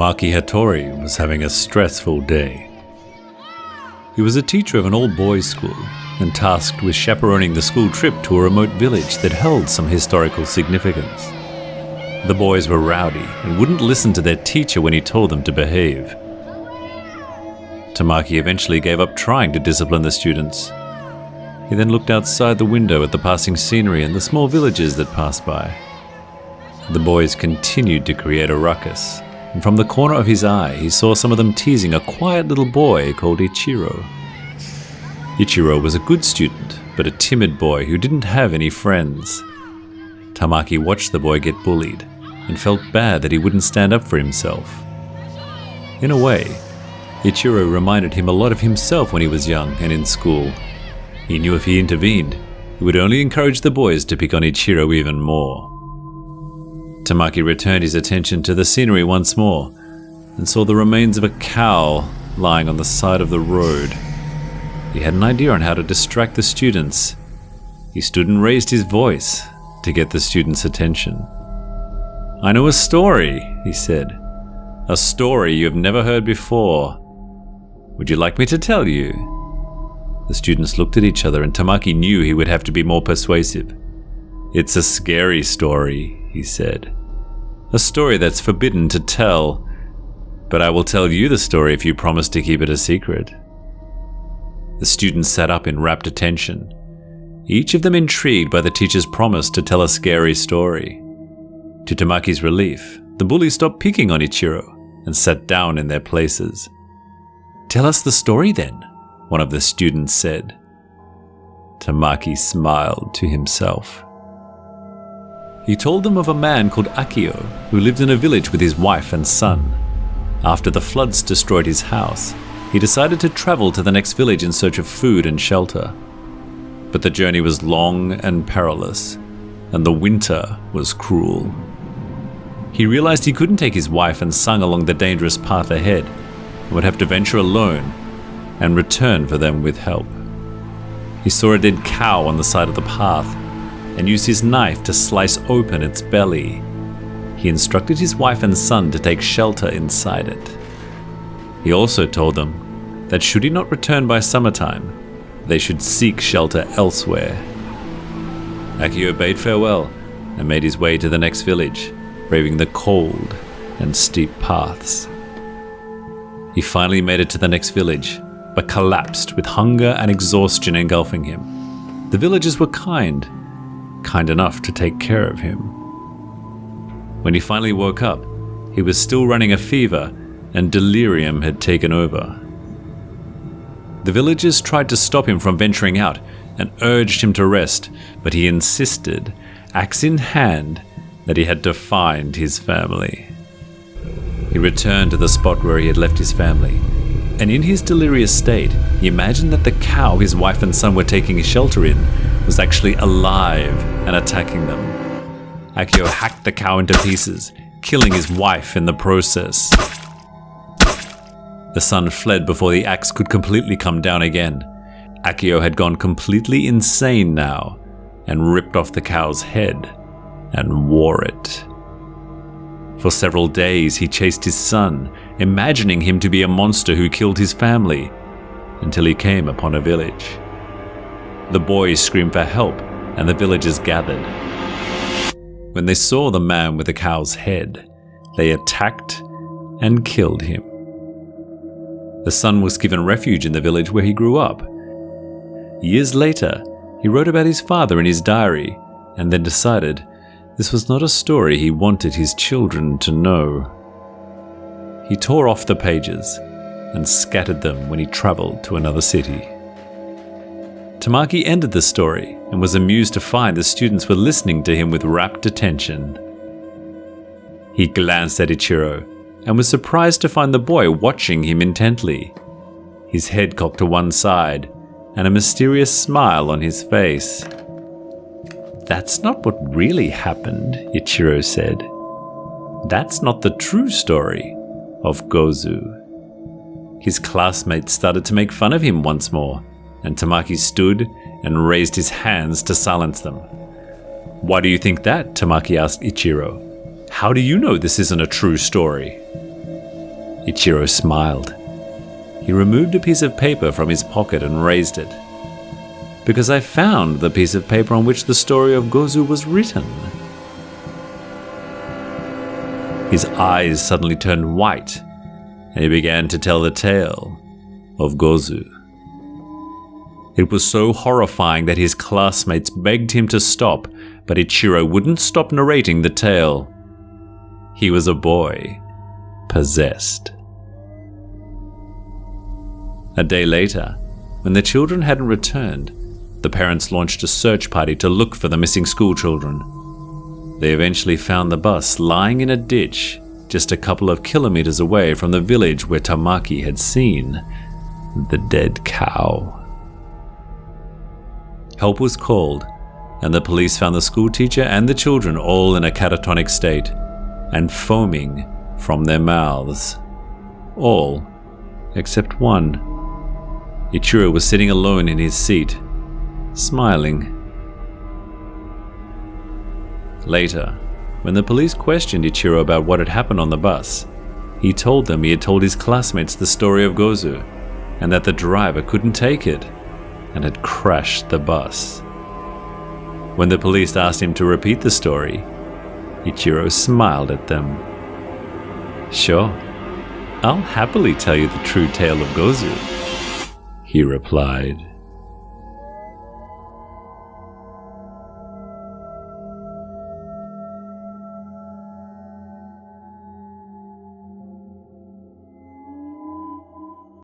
Tamaki Hattori was having a stressful day. He was a teacher of an all-boys school and tasked with chaperoning the school trip to a remote village that held some historical significance. The boys were rowdy and wouldn't listen to their teacher when he told them to behave. Tamaki eventually gave up trying to discipline the students. He then looked outside the window at the passing scenery and the small villages that passed by. The boys continued to create a ruckus, and from the corner of his eye he saw some of them teasing a quiet little boy called Ichiro. Ichiro was a good student, but a timid boy who didn't have any friends. Tamaki watched the boy get bullied, and felt bad that he wouldn't stand up for himself. In a way, Ichiro reminded him a lot of himself when he was young and in school. He knew if he intervened, he would only encourage the boys to pick on Ichiro even more. Tamaki returned his attention to the scenery once more, and saw the remains of a cow lying on the side of the road. He had an idea on how to distract the students. He stood and raised his voice to get the students' attention. "I know a story," he said. "A story you have never heard before. Would you like me to tell you?" The students looked at each other, and Tamaki knew he would have to be more persuasive. "It's a scary story," he said. "A story that's forbidden to tell, but I will tell you the story if you promise to keep it a secret." The students sat up in rapt attention, each of them intrigued by the teacher's promise to tell a scary story. To Tamaki's relief, the bullies stopped picking on Ichiro and sat down in their places. "Tell us the story then," one of the students said. Tamaki smiled to himself. He told them of a man called Akio who lived in a village with his wife and son. After the floods destroyed his house, he decided to travel to the next village in search of food and shelter. But the journey was long and perilous, and the winter was cruel. He realized he couldn't take his wife and son along the dangerous path ahead, and would have to venture alone and return for them with help. He saw a dead cow on the side of the path and used his knife to slice open its belly. He instructed his wife and son to take shelter inside it. He also told them that should he not return by summertime, they should seek shelter elsewhere. Akio bade farewell and made his way to the next village, braving the cold and steep paths. He finally made it to the next village, but collapsed with hunger and exhaustion engulfing him. The villagers were kind enough to take care of him. When he finally woke up, he was still running a fever and delirium had taken over. The villagers tried to stop him from venturing out and urged him to rest, but he insisted, axe in hand, that he had to find his family. He returned to the spot where he had left his family, and in his delirious state, he imagined that the cow his wife and son were taking shelter in was actually alive and attacking them. Akio hacked the cow into pieces, killing his wife in the process. The son fled before the axe could completely come down again. Akio had gone completely insane now and ripped off the cow's head and wore it. For several days he chased his son, imagining him to be a monster who killed his family, until he came upon a village. The boys screamed for help, and the villagers gathered. When they saw the man with the cow's head, they attacked and killed him. The son was given refuge in the village where he grew up. Years later, he wrote about his father in his diary, and then decided this was not a story he wanted his children to know. He tore off the pages and scattered them when he traveled to another city. Tamaki ended the story and was amused to find the students were listening to him with rapt attention. He glanced at Ichiro and was surprised to find the boy watching him intently, his head cocked to one side and a mysterious smile on his face. "That's not what really happened," Ichiro said. "That's not the true story of Gozu." His classmates started to make fun of him once more, and Tamaki stood and raised his hands to silence them. "Why do you think that?" Tamaki asked Ichiro. "How do you know this isn't a true story?" Ichiro smiled. He removed a piece of paper from his pocket and raised it. Because I found the piece of paper on which the story of Gozu was written. His eyes suddenly turned white, and he began to tell the tale of Gozu. It was so horrifying that his classmates begged him to stop, but Ichiro wouldn't stop narrating the tale. He was a boy, possessed. A day later, when the children hadn't returned, the parents launched a search party to look for the missing schoolchildren. They eventually found the bus lying in a ditch just a couple of kilometers away from the village where Tamaki had seen the dead cow. Help was called, and the police found the schoolteacher and the children all in a catatonic state and foaming from their mouths. All except one. Ichiro was sitting alone in his seat, smiling. Later, when the police questioned Ichiro about what had happened on the bus, he told them he had told his classmates the story of Gozu, and that the driver couldn't take it, and had crashed the bus. When the police asked him to repeat the story, Ichiro smiled at them. "Sure, I'll happily tell you the true tale of Gozu," he replied.